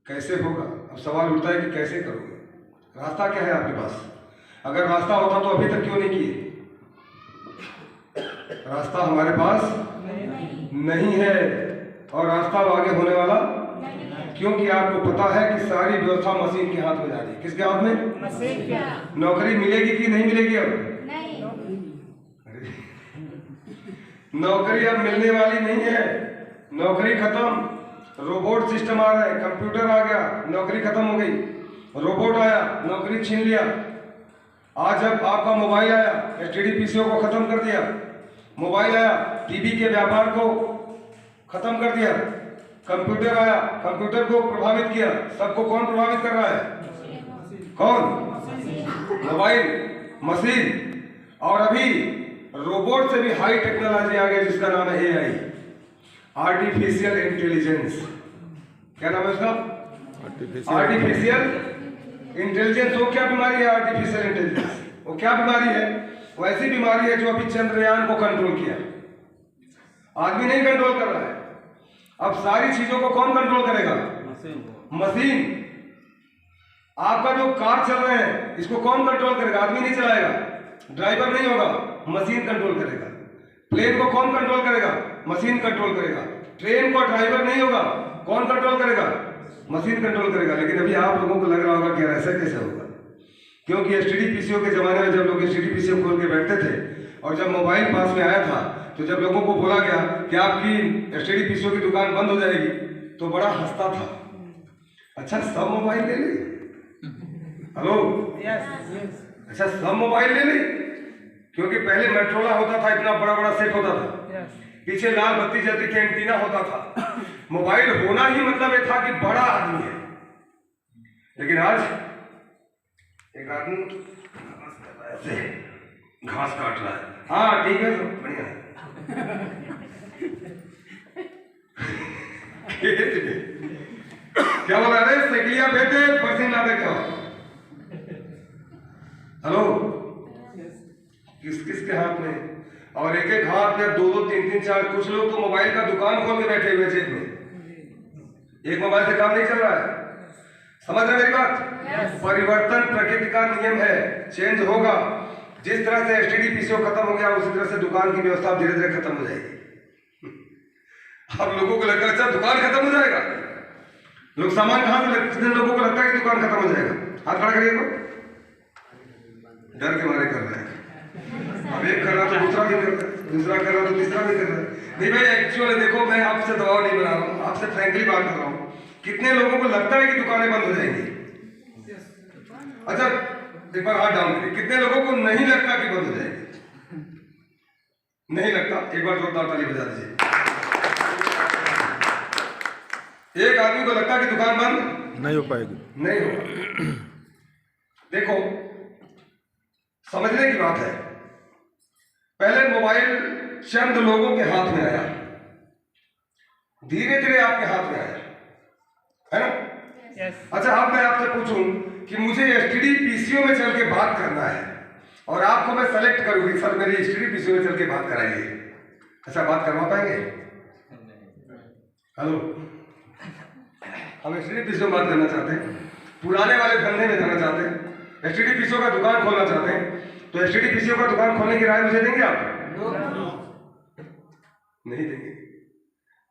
कैसे होगा? अब सवाल उठता है कि कैसे करोगे? रास्ता क्या है आपके पास? अगर रास्ता होता तो अभी तक क्यों नहीं किए? रास्ता हमारे पास नहीं है और रास्ता आगे होने वाला, क्योंकि आपको पता है कि सारी व्यवस्था मशीन के हाथ में जा रही है। किसके हाथ में? मशीन के। नौकरी मिलेगी कि नहीं मिलेगी? अब नहीं। नौकरी अब मिलने वाली नहीं है। नौकरी खत्म। रोबोट सिस्टम आ रहा है, कंप्यूटर आ गया, नौकरी खत्म हो गई। रोबोट आया, नौकरी छीन लिया। आज जब आपका मोबाइल आया, एसटीडी पीसीओ को खत्म कर दिया। मोबाइल आया, टीवी के व्यापार को खत्म कर दिया। कंप्यूटर आया, कंप्यूटर को प्रभावित किया। सबको कौन प्रभावित कर रहा है? कौन? Mobile, machine. और अभी रोबोट से भी हाई टेक्नोलॉजी आ गई जिसका नाम है एआई, आर्टिफिशियल इंटेलिजेंस। क्या नाम है उसका? Artificial intelligence. वो क्या बीमारी है आर्टिफिशियल इंटेलिजेंस? वो क्या बीमारी है? वो ऐसी बीमारी है जो अभी चंद्रयान को कंट्रोल किया, आदमी नहीं कंट्रोल कर रहा है। अब सारी चीजों को कौन कंट्रोल करेगा? मशीन। आपका जो कार चल रहे हैं इसको कौन कंट्रोल करेगा? आदमी नहीं चलाएगा, ड्राइवर नहीं होगा, मशीन कंट्रोल करेगा। प्लेन को कौन कंट्रोल करेगा? मशीन कंट्रोल करेगा। ट्रेन को ड्राइवर नहीं होगा, कौन कंट्रोल करेगा? मशीन कंट्रोल करेगा। लेकिन अभी आप लोगों को लग रहा होगा कि यार ऐसा कैसे होगा, क्योंकि एसटीडी पीसीओ के जमाने में जब लोग एसटीडी पीसीओ खोल के बैठते थे और जब मोबाइल पास में आया था, तो जब लोगों को बोला गया कि आपकी एसटीडी पीसीओ की दुकान बंद हो जाएगी, तो बड़ा हंसता था। अच्छा सब मोबाइल ले ले? हेलो, अच्छा सब मोबाइल ले ले? क्योंकि पहले मेट्रोला होता था, इतना बड़ा बड़ा सेट होता था, पीछे लाल बत्ती जलती थी, एंटीना होता था। मोबाइल होना ही मतलब ये था कि बड़ा आदमी है। लेकिन आज एक आदमी ऐसे घास काट रहा है, हाँ ठीक है, सब बढ़िया है। क्या बोला? अरे सैकलिया बेटे परसिन ला दे। क्या? हेलो, किस किस के हाथ में? और एक एक हाथ में दो दो तीन तीन चार। कुछ लोग तो मोबाइल का दुकान खोल के बैठे हुए जेब में। एक मोबाइल से काम नहीं चल रहा है। समझ रहे मेरी बात? परिवर्तन प्रकृति का नियम है, चेंज होगा। जिस तरह से एसटीडी पीसीओ खत्म हो गया, उसी तरह से दुकान की व्यवस्था धीरे धीरे खत्म हो जाएगी। अब लोगों को लगता है अच्छा दुकान खत्म हो जाएगा, लोग सामान कहां से कितने लोगों को लगता है कि दुकान खत्म हो जाएगा? हाथ खड़ा करिए। डर के मारे कर रहे हैं। अब एक कर रहा तो दूसरा भी कर रहा है, दूसरा कर रहा तो तीसरा भी कर रहा है। नहीं भाई, एक्चुअली देखो, मैं आपसे दबाव नहीं बना रहा हूँ, आपसे फ्रैंकली बात कर रहा हूँ। कितने लोगों को लगता है कि दुकानें बंद हो जाएंगी? अच्छा एक बार हाथ डाउन करिए। कितने लोगों को नहीं लगता कि बंद हो जाएगी? नहीं लगता? एक बार जोरदार ताली बजा दीजिए। एक आदमी को लगता है कि दुकान बंद नहीं हो पाएगी, नहीं होगा। देखो, समझने की बात है, पहले मोबाइल चंद लोगों के हाथ में आया, धीरे धीरे आपके हाथ में आया, है ना? अच्छा, अब मैं आपसे पूछूं कि मुझे एसटीडी पीसीओ में चल के बात करना है और आपको मैं सेलेक्ट करूंगी, सर मेरी एसटीडी पीसीओ में चल के बात कराइए। अच्छा, बात करवा पाएंगे? हेलो, हम एसटीडी पीसीओ में बात करना चाहते हैं, पुराने वाले धंधे में जाना चाहते हैं, एसटीडी पीसीओ का दुकान खोलना चाहते हैं, तो एसटीडी पीसीओ का दुकान खोलने की राय मुझे देंगे आप? नहीं देंगे।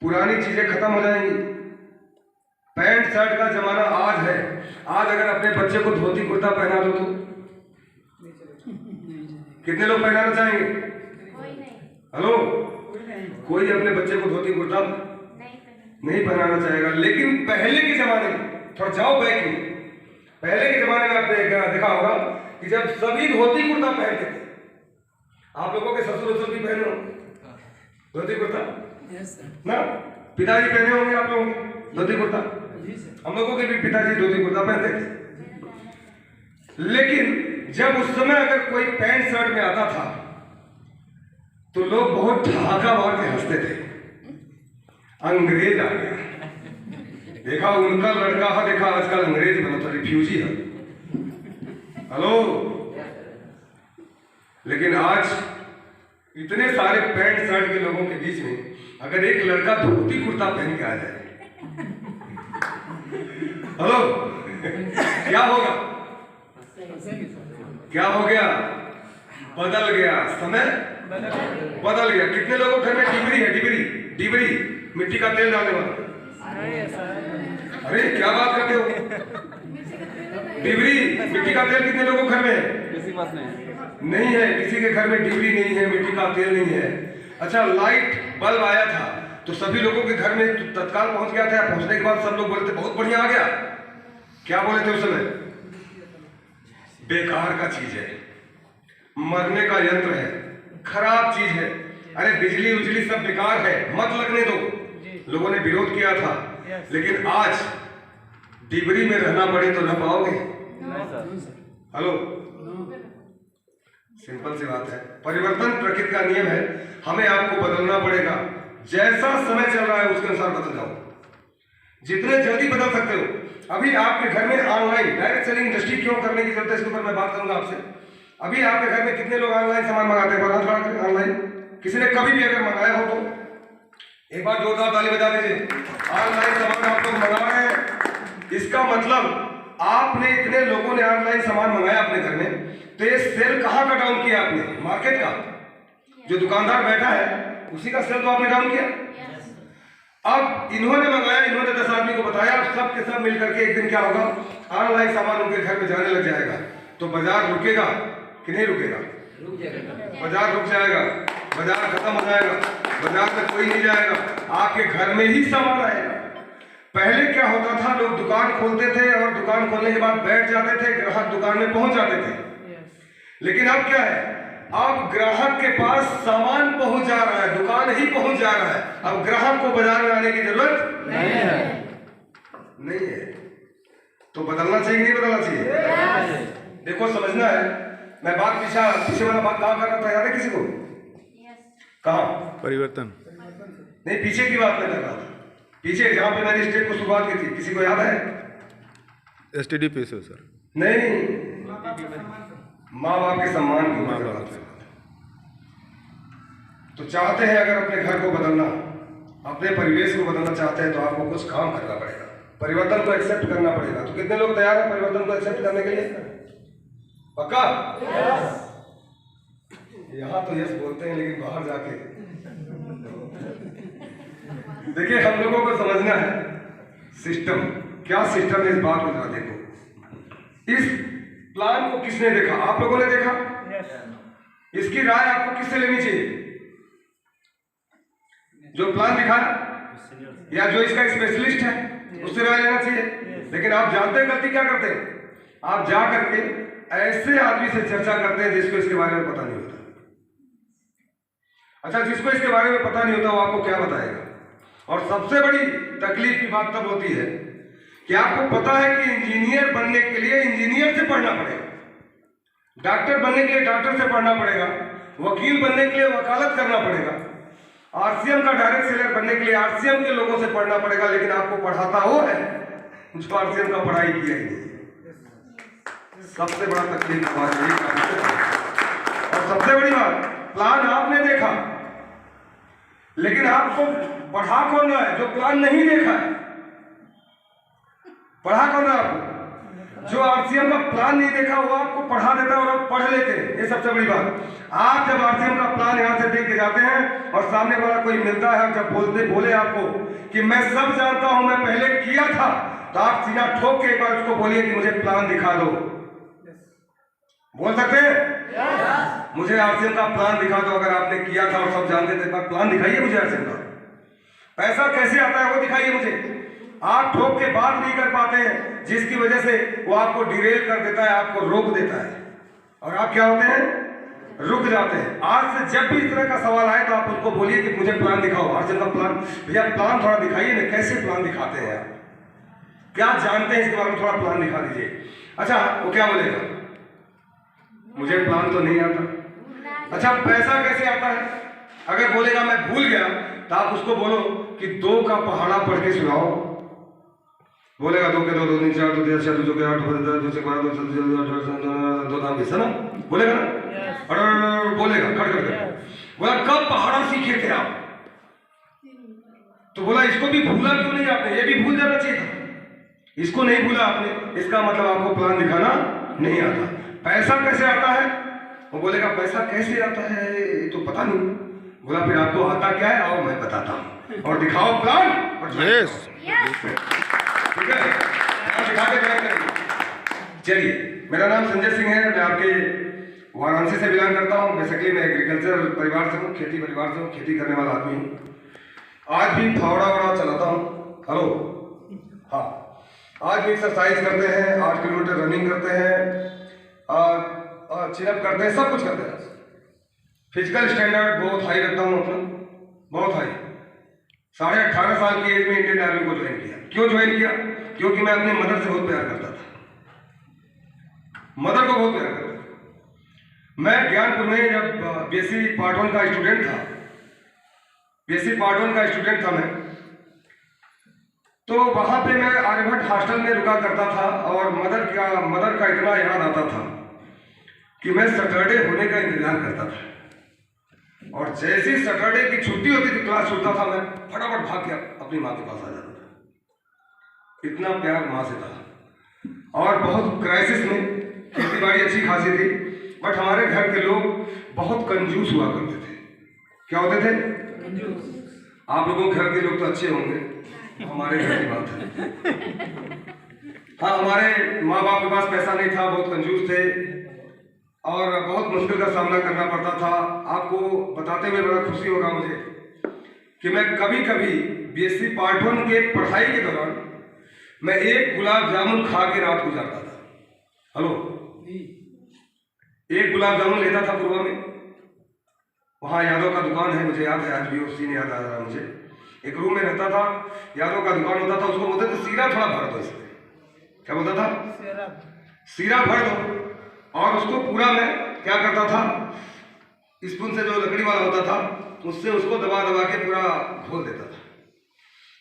पुरानी चीजें खत्म हो जाएंगी। पैंट शर्ट का जमाना आज है। आज अगर अपने बच्चे को धोती कुर्ता पहना दो तो कितने लोग पहनाना चाहेंगे? हेलो, कोई अपने बच्चे को धोती कुर्ता नहीं पहनाना चाहेगा। लेकिन पहले के जमाने में, थोड़ा जाओ बैक में, पहले के जमाने में आपने देखा होगा कि जब सभी धोती कुर्ता पहनते थे, आप लोगों के ससुर वसुर भी पहने हो धोती कुर्ता ना? पिताजी पहने होंगे आप लोगों के धोती कुर्ता, हम लोगों के भी पिताजी धोती कुर्ता पहनते थे। लेकिन जब उस समय अगर कोई पैंट शर्ट में आता था तो लोग बहुत ठहाका मार के हंसते थे, अंग्रेज आ गया। देखा उनका लड़का है, देखा आजकल अंग्रेज बना था, रिफ्यूजी है। हेलो, लेकिन आज इतने सारे पैंट शर्ट के लोगों के बीच में अगर एक लड़का धोती कुर्ता पहन के आ जाए हेलो क्या होगा? क्या हो गया? बदल गया, समय बदल गया। कितने लोगों के घर में डिबरी है? डिबरी डिबरी मिट्टी का तेल डालने वाला। अरे क्या बात करते हो? डिबरी मिट्टी का तेल कितने लोगों के घर में है? किसी के पास नहीं है। किसी के घर में डिबरी नहीं है, मिट्टी का तेल नहीं है। अच्छा, लाइट बल्ब आया था तो सभी लोगों के घर में तत्काल पहुंच गया था। पहुंचने के बाद सब लोग बोलते बहुत बढ़िया आ गया। क्या बोले थे उस समय? बेकार का चीज है, मरने का यंत्र है, खराब चीज है। अरे बिजली उजली सब बेकार है, मत लगने दो। लोगों ने विरोध किया था, लेकिन आज डिबरी में रहना पड़े तो रह पाओगे? हेलो, सिंपल सी बात है। परिवर्तन प्रकृति का नियम है, हमें आपको बदलना पड़ेगा। जैसा समय चल रहा है उसके अनुसार बदल जाओ, जितने जल्दी बदल सकते हो। अभी आपके घर में ऑनलाइन डायरेक्ट सेलिंग इंडस्ट्री क्यों करने की जरूरत है, इसके ऊपर मैं बात करूंगा आपसे। अभी आपके घर में कितने लोग ऑनलाइन सामान मंगाते हैं? ऑनलाइन किसी ने कभी भी अगर मंगाया हो तो एक बार जोरदार ताली बजा दीजिए। ऑनलाइन सामान आप लोग मंगा रहे हैं, इसका मतलब आपने इतने लोगों ने ऑनलाइन सामान मंगाया अपने घर में, तो ये सेल कहाँ का डाउन किया आपने? मार्केट का। जो दुकानदार बैठा है उसी का सेल तो आपने डाउन किया। अब इन्होंने मंगाया, इन्होंने 10 आदमी को बताया, सब के सब मिलकर के एक दिन क्या होगा, ऑनलाइन सामान उनके घर में जाने लग जाएगा। तो बाजार रुकेगा कि नहीं रुकेगा? बाजार रुक जाएगा, बाजार खत्म हो जाएगा, बाजार में कोई नहीं जाएगा, आपके घर में ही सामान आएगा। पहले क्या होता था, लोग दुकान खोलते थे और दुकान खोलने के बाद बैठ जाते थे, ग्राहक दुकान में पहुंच जाते थे। लेकिन अब क्या है, अब ग्राहक के पास सामान पहुंच जा रहा है, दुकान ही पहुंच जा रहा है। अब ग्राहक को बाजार में आने की जरूरत नहीं है। तो बदलना चाहिए नहीं बदलना चाहिए? देखो समझना है, मैं बात पीछे वाला बात कहाँ कर रहा था, याद है किसी को? कहाँ? परिवर्तन नहीं, पीछे की बात मैं कर रहा था। पीछे जहाँ पे मैंने स्टेप को शुरुआत की थी, किसी को याद है? STD सर नहीं, माँ बाप के सम्मान की बात है। तो चाहते हैं अगर अपने घर को बदलना, अपने परिवेश को बदलना चाहते हैं तो आपको कुछ काम करना पड़ेगा, परिवर्तन को एक्सेप्ट करना पड़ेगा। तो कितने लोग तैयार हैं परिवर्तन को एक्सेप्ट करने के लिए? पक्का? यहाँ तो यस बोलते हैं, लेकिन बाहर जाके देखिए, हम लोगों को समझना है सिस्टम क्या सिस्टम है। इस बात को जरा देखो, इस प्लान को किसने देखा? आप लोगों ने देखा? इसकी राय आपको किससे लेनी चाहिए? जो प्लान दिखाया या जो इसका स्पेशलिस्ट है उससे राय लेना चाहिए। लेकिन आप जानते हैं गलती क्या करते हैं? आप जा करके ऐसे आदमी से चर्चा करते हैं जिसको इसके बारे में पता नहीं होता। अच्छा, जिसको इसके बारे में पता नहीं होता वो आपको क्या बताएगा? और सबसे बड़ी तकलीफ की बात तब होती है कि आपको पता है कि इंजीनियर बनने के लिए इंजीनियर से पढ़ना पड़ेगा, डॉक्टर बनने के लिए डॉक्टर से पढ़ना पड़ेगा, वकील बनने के लिए वकालत करना पड़ेगा, RCM का डायरेक्ट सेलर बनने के लिए RCM के लोगों से पढ़ना पड़ेगा। लेकिन आपको पढ़ाता वो है जो RCM का पढ़ाई किया ही नहीं। सबसे बड़ा तकलीफ की बात यही। और सबसे बड़ी बात, प्लान आपने देखा, लेकिन आपको पढ़ा कौन रहा है? जो प्लान नहीं देखा है। पढ़ा कौन रहा है आपको? जो RCM का प्लान नहीं देखा वो आपको पढ़ा देता है और आप पढ़ लेते हैं। ये सबसे बड़ी बात। आप जब RCM का प्लान यहाँ से देख के जाते हैं और सामने वाला कोई मिलता है, जब बोले आपको कि मैं सब जानता हूं, मैं पहले किया था, तो आप सीना ठोक के एक बार उसको बोलिए कि मुझे प्लान दिखा दो। बोल सकते हैं? मुझे RCM का प्लान दिखा दो। अगर आपने किया था और सब जानते थे, एक बार प्लान दिखाइए मुझे RCM का। पैसा कैसे आता है वो दिखाइए मुझे। आप ठोक के बात नहीं कर पाते हैं, जिसकी वजह से वो आपको डिरेल कर देता है, आपको रोक देता है, और आप क्या होते हैं? रुक जाते हैं। आज से जब भी इस तरह का सवाल आए तो आप उनको बोलिए कि मुझे प्लान दिखाओ, RCM का प्लान। भैया प्लान थोड़ा दिखाइए ना, कैसे प्लान दिखाते हैं आप, क्या जानते हैं इसके बारे में, थोड़ा प्लान दिखा दीजिए। अच्छा, वो क्या बोलेगा? मुझे प्लान तो नहीं आता। अच्छा, पैसा कैसे आता है? अगर बोलेगा मैं भूल गया, तो आप उसको बोलो कि 2 का पहाड़ा पढ़ के सुनाओ। बोलेगा 2 के 2, 2 3 4, 2 3 4, 2 के 8, 2 से 12, 2 दाम बीस है ना? बोलेगा ना? और बोलेगा खड़ कर। बोला कब पहाड़ा सीखे थे आप? तो बोला इसको भी भूला क्यों नहीं आपने? ये भी भूल जाना चाहिए था। इसको नहीं भूला आपने, इसका मतलब आपको प्लान दिखाना नहीं आता। पैसा कैसे आता है? वो बोलेगा पैसा कैसे आता है ये तो पता नहीं। बोला फिर आपको आता क्या है, आओ मैं बताता हूँ और दिखाओ प्लान। यस ठीक है, दिखा के ज्वाइन करेंगे। चलिए, मेरा नाम संजय सिंह है, मैं आपके वाराणसी से बिलोंग करता हूँ। बेसिकली मैं एग्रीकल्चर परिवार से हूँ, खेती परिवार से हूँ, खेती करने वाला आदमी हूँ। आज भी फावड़ा वाड़ा चलाता हूँ। हेलो, हाँ, आज भी एक्सरसाइज करते हैं, 8 किलोमीटर रनिंग करते हैं, चिनअप करते हैं, सब कुछ करते हैं। फिजिकल स्टैंडर्ड बहुत हाई रखता हूँ अपना, बहुत हाई। 18.5 साल की एज में इंडियन आर्मी को ज्वाइन किया। क्यों ज्वाइन किया? क्योंकि मैं अपने मदर से बहुत प्यार करता था, मदर को बहुत प्यार करता था। मैं ज्ञानपुर में जब बीएससी पार्ट 1 का स्टूडेंट था, बीएससी पार्ट 1 का स्टूडेंट था मैं, तो वहां पे मैं आर्यभट्ट हॉस्टल में रुका करता था और मदर का इतना याद आता था कि मैं सैटरडे होने का इंतजार करता था। और जैसी सैटरडे की छुट्टी होती थी, क्लास छूटता था, मैं फटाफट भाग के अपनी माँ के पास आ जाता था। इतना प्यार माँ से था। और बहुत क्राइसिस में, खेती बाड़ी अच्छी खासी थी, बट हमारे घर के लोग बहुत कंजूस हुआ करते थे। क्या होते थे? कंजूस। आप लोगों के घर के लोग तो अच्छे होंगे, हमारे घर की बात है। हाँ, हमारे माँ बाप के पास पैसा नहीं था, बहुत कंजूस थे और बहुत मुश्किल का सामना करना पड़ता था। आपको बताते हुए बड़ा खुशी होगा मुझे कि मैं कभी कभी बीएससी पार्ट 1 के पढ़ाई के दौरान मैं एक गुलाब जामुन खा के रात गुजारता था। हेलो, एक गुलाब जामुन लेता था पूर्वा में, वहाँ यादव का दुकान है, मुझे याद है आज भी, उसी ने याद आ रहा मुझे। एक रूम में रहता था, यादव का दुकान होता था, उसको बोलते थे सीरा थोड़ा भर दो इसमें। क्या बोलता था? सीरा भर दो। और उसको पूरा मैं क्या करता था, स्पून से जो लकड़ी वाला होता था उससे उसको दबा दबा के पूरा घोल देता था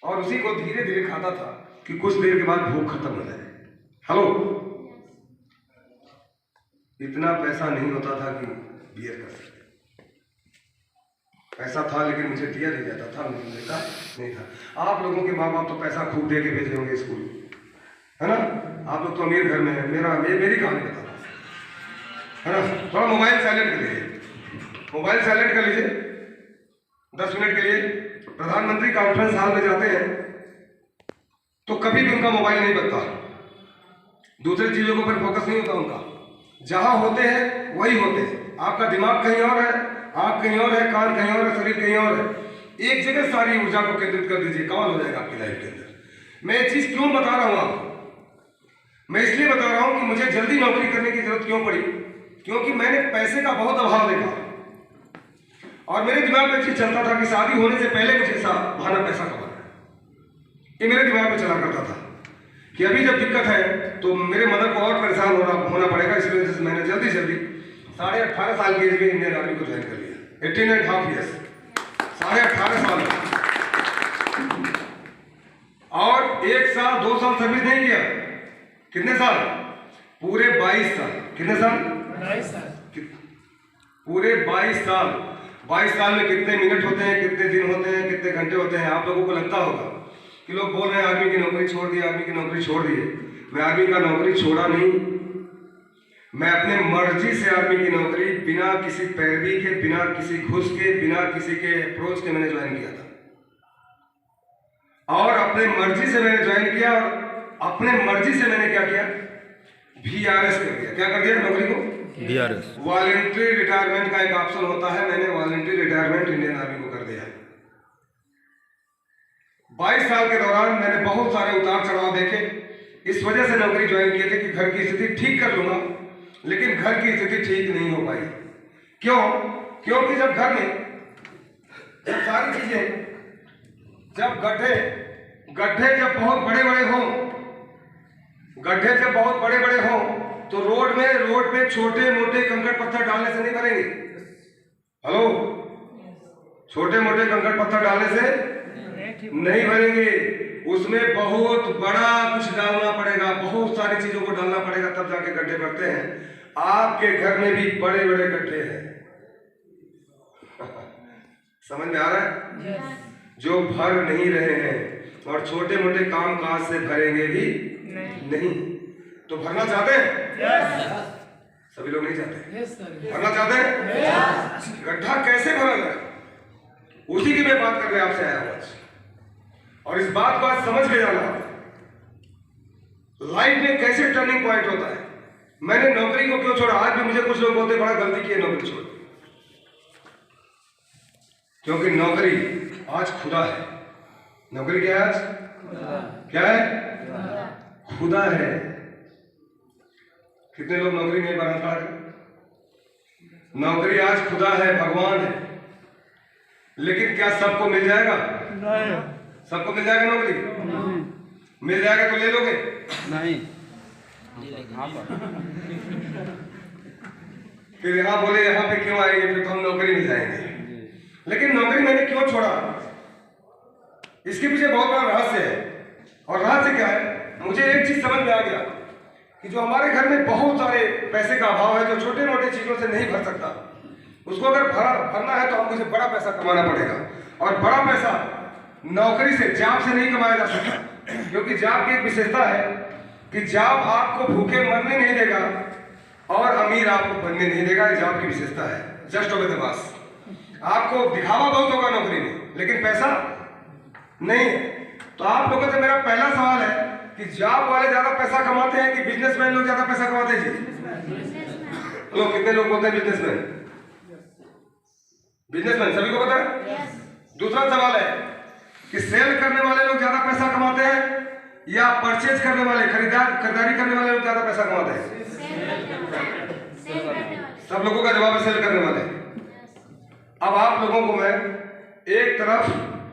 और उसी को धीरे धीरे खाता था कि कुछ देर के बाद भूख खत्म हो जाए। हेलो, इतना पैसा नहीं होता था कि बियर कर सकते। पैसा था लेकिन मुझे दिया नहीं जाता था, मुझे मिलता नहीं था। आप लोगों के माँ बाप तो पैसा खूब दे के भेजे होंगे स्कूल, है ना? आप लोग तो अमीर घर में है। मेरी कहानी बताता है ना। थोड़ा मोबाइल साइलेंट कर लीजिए, मोबाइल साइलेंट कर लीजिए 10 मिनट के लिए। प्रधानमंत्री कॉन्फ्रेंस हॉल में जाते हैं तो कभी भी उनका मोबाइल नहीं बजता, दूसरी चीजों के ऊपर फोकस नहीं होता उनका। जहां होते हैं वही होते हैं। आपका दिमाग कहीं और है, आंख कहीं और है, कान कहीं और है, शरीर कहीं और है। एक जगह सारी ऊर्जा को केंद्रित कर दीजिए, कमाल हो जाएगा आपकी लाइफ के अंदर। मैं ये चीज क्यों बता रहा हूं आपको? मैं इसलिए बता रहा हूं कि मुझे जल्दी नौकरी करने की जरूरत क्यों पड़ी, क्योंकि मैंने पैसे का बहुत अभाव देखा और मेरे दिमाग में चीज चलता था कि शादी होने से पहले मुझे बहाना पैसा कमाना है। ये मेरे दिमाग में चला करता था कि अभी जब दिक्कत है तो मेरे मदर को और परेशान होना पड़ेगा। इस वजह से मैंने जल्दी 18.5 साल की एज में इंडियन आर्मी को ज्वाइन कर लिया। 18.5 ईयर्स, 18.5 साल। और 1 साल 2 साल सर्विस नहीं किया। कितने साल? पूरे 22 साल। कितने साल? 22 साल। पूरे 22 साल। 22 साल में कितने मिनट होते हैं, कितने दिन होते हैं, कितने घंटे होते हैं? आप लोगों को लगता होगा कि लोग बोल रहे हैं आर्मी की नौकरी छोड़ दी, आर्मी की नौकरी छोड़ दी। मैं आर्मी का नौकरी छोड़ा नहीं, मैं अपने मर्जी से आर्मी की नौकरी बिना किसी पैरवी के, बिना किसी घुस के, बिना किसी के अप्रोच के मैंने ज्वाइन किया था। और अपने मर्जी से मैंने ज्वाइन किया और अपने मर्जी से मैंने क्या किया? VRS कर दिया। क्या कर दिया? नौकरी को VRS, वॉलंटरी रिटायरमेंट का एक ऑप्शन होता है, मैंने वॉलंटरी रिटायरमेंट इंडियन आर्मी को कर दिया। 22 साल के दौरान मैंने बहुत सारे उतार चढ़ाव देखे। इस वजह से नौकरी ज्वाइन किए थे कि घर की स्थिति ठीक कर लूंगा, लेकिन घर की स्थिति ठीक नहीं हो पाई। क्यों? क्योंकि जब घर में जब सारी चीजें, जब गड्ढे जब बहुत बड़े बड़े हों, गड्ढे जब बहुत बड़े बड़े हों तो रोड पे छोटे मोटे कंकड़ पत्थर डालने से नहीं भरेंगे। हेलो, छोटे मोटे कंकड़ पत्थर डालने से नहीं भरेंगे, उसमें बहुत बड़ा कुछ डालना पड़ेगा, बहुत सारी चीजों को डालना पड़ेगा, तब जाके गड्ढे भरते हैं। आपके घर में भी बड़े बड़े गड्ढे हैं। समझ में आ रहा है? जो भर नहीं रहे हैं और छोटे मोटे काम काज से भरेंगे भी नहीं। तो भरना चाहते हैं? सभी लोग नहीं चाहते। भरना चाहते हैं? गड्ढा कैसे भरा जाए, उसी की मैं बात करने आपसे आया हूं। और इस बात को आज समझ के जाना, लाइफ में कैसे टर्निंग पॉइंट होता है। मैंने नौकरी को क्यों छोड़ा? आज भी मुझे कुछ लोग बोलते बड़ा गलती की है नौकरी छोड़, क्योंकि नौकरी आज खुदा है। नौकरी क्या है? आज क्या है? खुदा है। कितने लोग नौकरी नहीं बना पा रहे? नौकरी आज खुदा है, भगवान है। लेकिन क्या सबको मिल जाएगा? नहीं। सबको मिल जाएगा नौकरी? नहीं। मिल जाएगा तो ले लोगे? नहीं। फिर यहाँ बोले यहाँ पे क्यों आएंगे, फिर तो हम नौकरी नहीं जाएंगे। लेकिन नौकरी मैंने क्यों छोड़ा, इसके पीछे बहुत बड़ा रहस्य है। और रहस्य क्या है? मुझे एक चीज समझ में आ गया कि जो हमारे घर में बहुत सारे पैसे का अभाव है, जो छोटे मोटे चीजों से नहीं भर सकता, उसको अगर भरना है तो हम मुझे बड़ा पैसा कमाना पड़ेगा। और बड़ा पैसा नौकरी से, जॉब से नहीं कमाया जा सकता, क्योंकि जॉब की एक विशेषता है कि जॉब आपको भूखे मरने नहीं देगा और अमीर आपको बनने नहीं देगा। ये जॉब की विशेषता है। Just obey the boss. आपको दिखावा बहुत होगा नौकरी में, लेकिन पैसा नहीं है। तो आप लोगों से मेरा पहला सवाल है कि जॉब वाले ज्यादा पैसा कमाते हैं कि बिजनेसमैन लोग ज्यादा पैसा कमाते हैं? जी लोग कितने लोग बोलते हैं बिजनेसमैन? बिजनेसमैन सभी को पता है। दूसरा सवाल है कि सेल करने वाले लोग ज्यादा पैसा कमाते हैं या परचेज करने वाले, खरीदारी करने वाले लोग ज्यादा पैसा कमाते हैं? सब लोगों का जवाब है सेल करने वाले। अब आप लोगों को मैं एक तरफ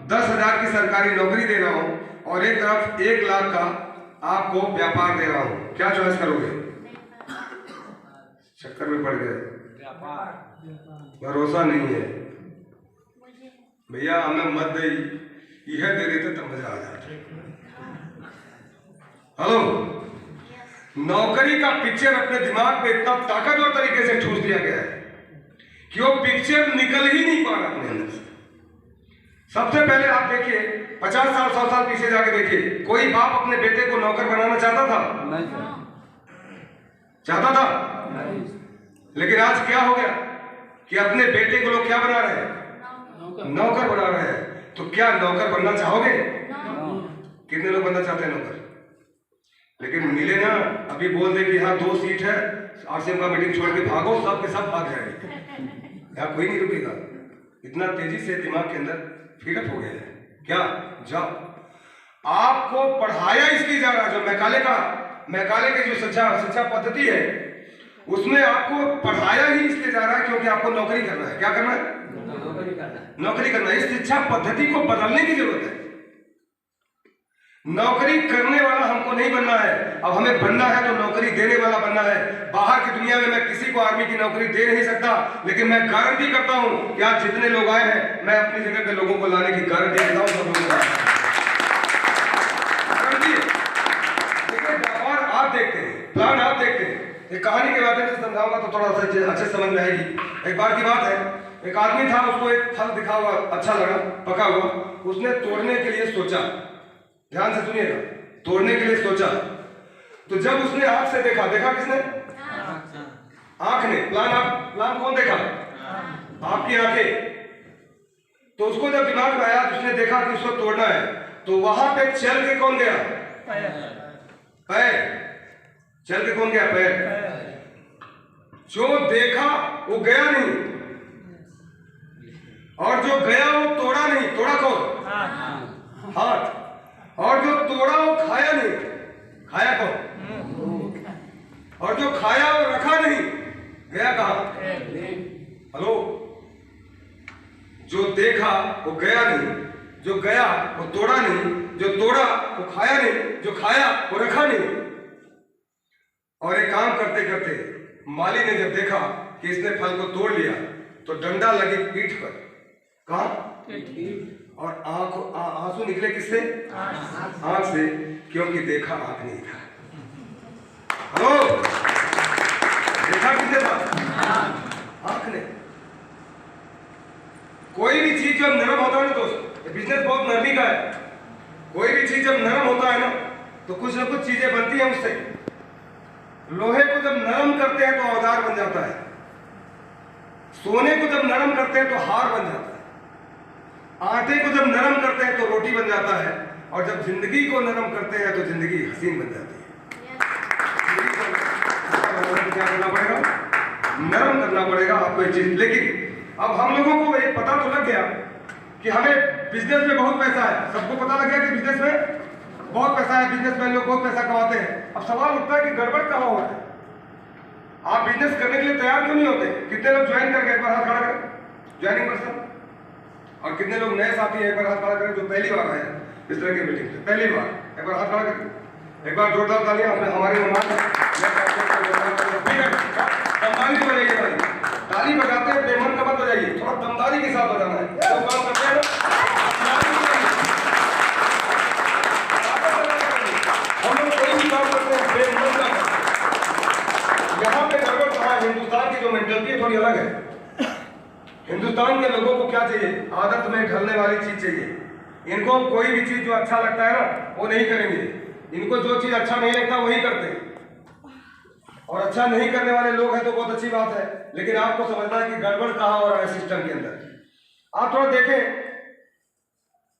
10,000 की सरकारी नौकरी दे रहा हूं और एक तरफ 1 लाख का आपको व्यापार दे रहा हूं, क्या चॉइस करोगे? चक्कर में पड़ गए। भरोसा नहीं है भैया, हमें मत दे, यह दे देते तब मजा आ जाता। हेलो, नौकरी का पिक्चर अपने दिमाग पे इतना ताकतवर तरीके से ठूस दिया गया है कि वो पिक्चर निकल ही नहीं पा रहा अपने अंदर से। सबसे पहले आप देखिए, 50 साल 100 साल पीछे जाके देखिए, कोई बाप अपने बेटे को नौकर बनाना चाहता था? नहीं। चाहता था? नहीं। लेकिन आज क्या हो गया कि अपने बेटे को लोग क्या बना रहे हैं? नौकर बना रहे हैं। तो क्या नौकर बनना चाहोगे? कितने लोग बनना चाहते हैं नौकर? लेकिन मिले ना, अभी बोल दे कि यहाँ 2 सीट है, आरसीएम का मीटिंग छोड़ के भागो, सब के सब भाग जाएंगे, यहाँ कोई नहीं रुकेगा। इतना तेजी से दिमाग के अंदर फीडअप हो गया है। क्या जॉब आपको पढ़ाया इसलिए जा रहा है, जो मैकाले की जो शिक्षा पद्धति है, उसमें आपको पढ़ाया ही इसलिए जा रहा है क्योंकि आपको नौकरी करना है। क्या करना है? नौकरी करना है। इस शिक्षा पद्धति को बदलने की जरूरत है। नौकरी करने वाला हमको नहीं बनना है, अब हमें बनना है तो नौकरी देने वाला बनना है। बाहर की दुनिया में मैं किसी को आर्मी की नौकरी दे नहीं सकता, लेकिन मैं गारंटी करता हूं कि आज जितने लोग आए हैं, मैं अपनी जगह पे लोगों को लाने की गारंटी देता हूं। सब लोगों को और आप देखते हैं, प्लान आप देखते हैं। एक कहानी के माध्यम से समझाऊंगा तो थोड़ा सा अच्छे समझ में आएगी। एक बार की बात है, एक आदमी था, उसको एक फल दिखा हुआ अच्छा लगा, पका हुआ, उसने तोड़ने के लिए सोचा। ध्यान से सुनिएगा, तोड़ने के लिए सोचा। तो जब उसने आंख से देखा किसने? आंख ने। प्लान कौन देखा? आपकी आंखें। तो उसको जब दिमाग में आया, उसने देखा कि उसको तोड़ना है, तो वहां पे चल के कौन गया? पैर। चल के कौन गया? पैर। जो देखा वो गया नहीं, और जो गया वो तोड़ा नहीं। तोड़ा कौन? हाथ। और जो तोड़ा वो खाया नहीं। खाया कौन? और जो खाया वो रखा नहीं। गया कहां? हेलो, जो देखा वो गया नहीं, जो गया वो तोड़ा नहीं, जो तोड़ा वो खाया नहीं, जो खाया वो रखा नहीं। और एक काम करते करते माली ने जब देखा कि इसने फल को तोड़ लिया, तो डंडा लगी पीठ पर। कहां? और आंसू निकले किससे? आंख से, क्योंकि देखा आंख नहीं था। हेलो, देखा किसने था? आंख ने। कोई भी चीज जब नरम होता है ना दोस्त, बिजनेस बहुत नरमी का है। कोई भी चीज जब नरम होता है ना, तो कुछ न कुछ चीजें बनती हैं उससे। लोहे को जब नरम करते हैं तो औजार बन जाता है, सोने को जब नरम करते हैं तो हार बन जाता है, आटे को जब नरम करते हैं तो रोटी बन जाता है, और जब जिंदगी को नरम करते हैं तो जिंदगी हसीन बन जाती है। क्या करना पड़ेगा? नरम करना पड़ेगा आपको ये चीज। लेकिन अब हम लोगों को एक पता तो लग गया कि हमें बिजनेस में बहुत पैसा है, सबको पता लग गया कि बिजनेस में बहुत पैसा है, बिजनेसमैन लोग बहुत पैसा कमाते हैं। अब सवाल उठता है कि गड़बड़ कहाँ हो रहा है? आप बिजनेस करने के लिए तैयार क्यों नहीं होते? कितने लोग ज्वाइन करके एक बार हाथ खड़ा करें, ज्वाइनिंग पर्सन। और कितने लोग नए साथी हैं, एक बार हाथ खड़ा करें जो पहली बार आए इस तरह की मीटिंग से, पहली बार। एक बार हाथ खड़ा करें, एक बार जोरदार तालियां हमारी मेहमान। दमदारी से बजाइए भाई, ताली बजाते हैं बेमन का मत बजाइए, थोड़ा दमदारी के साथ बजाना है। तो काम करते हैं हम लोग, कोई भी काम करते हैं बेमन का। यहाँ पे गड़बड़ कहाँ है? हिंदुस्तान की जो मेंटलिटी है थोड़ी अलग है। हिंदुस्तान के लोगों को क्या चाहिए? आदत में ढलने वाली चीज चाहिए। इनको कोई भी चीज जो अच्छा लगता है ना वो नहीं करेंगे, इनको जो चीज अच्छा नहीं लगता वही करते हैं। और अच्छा नहीं करने वाले लोग हैं तो बहुत अच्छी बात है, लेकिन आपको समझना है कि गड़बड़ कहाँ हो रहा है सिस्टम के अंदर। आप थोड़ा देखें,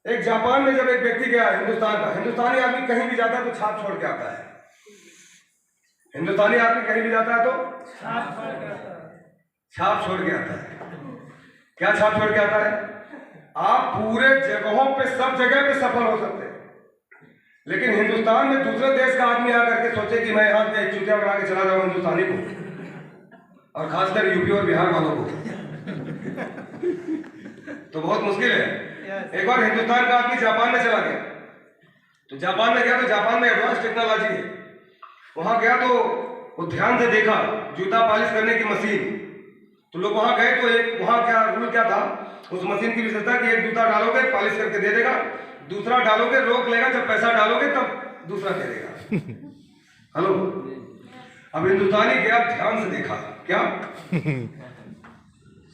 एक जापान में जब एक व्यक्ति गया हिंदुस्तान का, हिंदुस्तानी आदमी कहीं भी जाता है तो छाप छोड़ के आता है। हिंदुस्तानी आदमी कहीं भी जाता है तो छाप छोड़ के आता है। क्या छाप छोड़ के आता है? आप पूरे जगहों पे, सब जगह पे सफल हो सकते हैं, लेकिन हिंदुस्तान में दूसरे देश का आदमी आकर के सोचे कि मैं यहाँ पे एक चुतिया बना के चला जाऊँ हिंदुस्तानी को, और खासकर यूपी और बिहार वालों को, तो बहुत मुश्किल है। एक बार हिंदुस्तान का आदमी जापान में चला गया, तो जापान में गया तो जापान में एडवांस टेक्नोलॉजी है। वहां गया तो वो ध्यान से देखा जूता पॉलिश करने की मशीन, तो लोग वहां गए तो एक वहां क्या रूल क्या था उस मशीन की विशेषता कि एक जूता डालोगे पॉलिश करके दे देगा, दूसरा डालोगे रोक लेगा, जब पैसा डालोगे तब दूसरा दे देगा। हेलो, अब हिंदुस्तानी गया, ध्यान से देखा क्या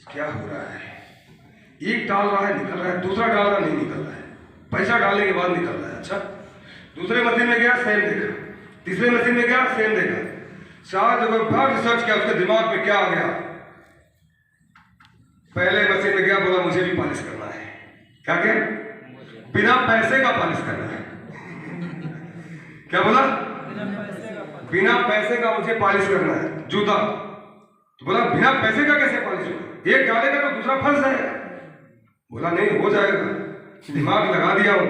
क्या हो रहा है, एक डाल रहा है निकल रहा है, दूसरा डाल रहा नहीं निकल रहा है, पैसा डालने के बाद निकल रहा है। अच्छा, दूसरे मशीन में गया, सेम देखा, तीसरे मशीन में गया, सेम देखा, चार जगह बहुत रिसर्च किया, उसके दिमाग में क्या आ गया, पहले मशीन में गया, बोला मुझे भी पॉलिश करना है। क्या क्या? बिना पैसे का पॉलिश करना है। क्या बोला? बिना पैसे का मुझे पॉलिश करना है जूता। तो बोला बिना पैसे का कैसे पॉलिश होगा? एक डालेगा तो दूसरा फंस जाएगा। बोला नहीं हो जाएगा, दिमाग लगा दिया हूं।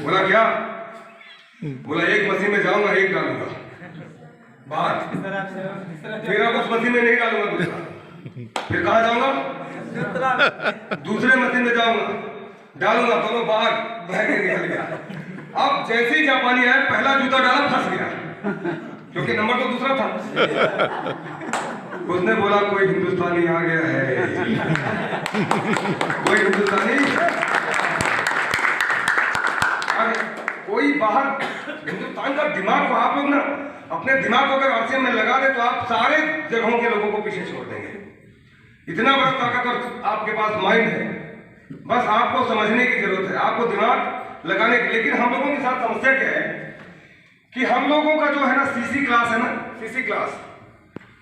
बोला क्या? बोला एक मशीन में जाऊंगा, एक डालूंगा बात, फिर अब उस मशीन में नहीं डालूंगा दूसरा, फिर कहा जाऊंगा दूसरे मशीन में जाऊंगा, डालूंगा, दोनों बाहर बह के निकल गया। अब जैसे ही जापानी आया, पहला जूता डाला, फंस गया, क्योंकि नंबर तो दूसरा था। उसने बोला कोई हिंदुस्तानी आ गया है, कोई हिंदुस्तानी कोई बाहर। हिंदुस्तान का दिमाग को आप लोग ना अपने दिमाग को अगर ऑक्सीजन में लगा दे तो आप सारे जगहों के लोगों को पीछे छोड़ देंगे। इतना बड़ा ताकतवर आपके पास माइंड है, बस आपको समझने की जरूरत है, आपको दिमाग लगाने की। लेकिन हम लोगों के साथ समस्या क्या है कि हम लोगों का जो है ना सीसी क्लास है ना, सीसी क्लास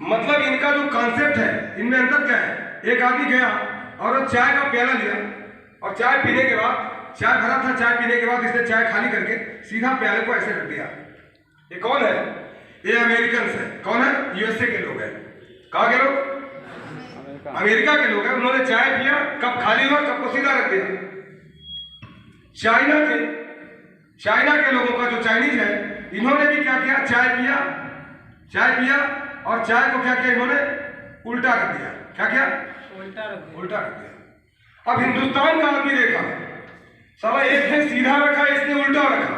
मतलब इनका जो कॉन्सेप्ट है, इनमें अंतर क्या है? एक आदमी गया और चाय का प्याला लिया और चाय पीने के बाद, चाय भरा था, चाय पीने के बाद इसने चाय खाली करके सीधा प्याले को ऐसे रख दिया। ये कौन है? ये अमेरिकन है। कौन है? यूएसए के लोग हैं। कहाँ के लोग? अमेरिका के लोग हैं। उन्होंने चाय पिया, कप खाली हुआ, कप को सीधा रख दिया। चाइना के लोगों का जो चाइनीज है, इन्होंने भी क्या किया? चाय पिया और चाय को क्या किया इन्होंने? उल्टा रख दिया। क्या किया? उल्टा रख दिया। अब हिंदुस्तान का आदमी देखा, साला एक ने सीधा रखा, इसने उल्टा रखा,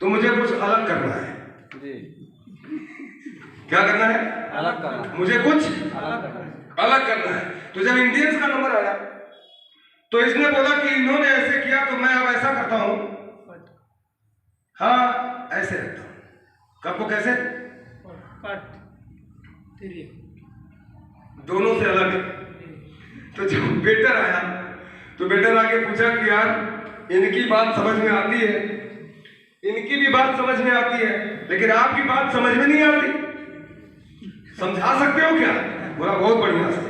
तो मुझे कुछ अलग करना है। क्या करना है? अलग करना। मुझे कुछ अलग करना है। तो जब इंडियंस का नंबर आया तो इसने बोला कि इन्होंने ऐसे किया तो मैं अब ऐसा करता हूं, हाँ ऐसे रखता हूं। कब को कैसे? दोनों से अलग। तो जब वेटर आया तो वेटर आके पूछा कि यार इनकी बात समझ में आती है, इनकी भी बात समझ में आती है, लेकिन आपकी बात समझ में नहीं आती। समझा सकते हो क्या? बोला बहुत बढ़िया से।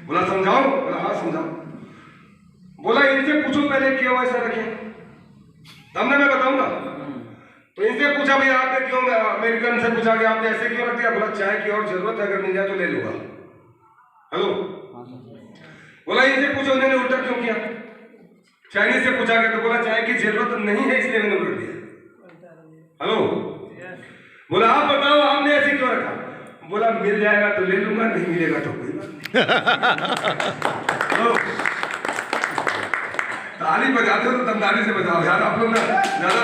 बोला समझाओ? बोला हाँ समझाओ। बोला इनसे पूछो पहले क्यों ऐसा रखे, तब ना मैं बताऊंगा। तो इनसे पूछा भैया आपने क्यों, अमेरिकन से पूछा कि आपने ऐसे क्यों रख दिया? बोला चाय की और जरूरत है, अगर मिल जाए तो ले लूंगा। हेलो, बोला इनसे पूछो उन्होंने उल्टा क्यों किया? चाइनीज से पूछा गया तो बोला चाय की जरूरत नहीं है इसलिए मैंने उल्टा दिया। हेलो, बोला आप बताओ आपने ऐसे क्यों रखा? बोला मिल जाएगा तो ले लूंगा, नहीं मिलेगा तो कोई बात नहीं। ताली बजाते हो तो दमदारी से बजाओ यार, आप लोग ना ज्यादा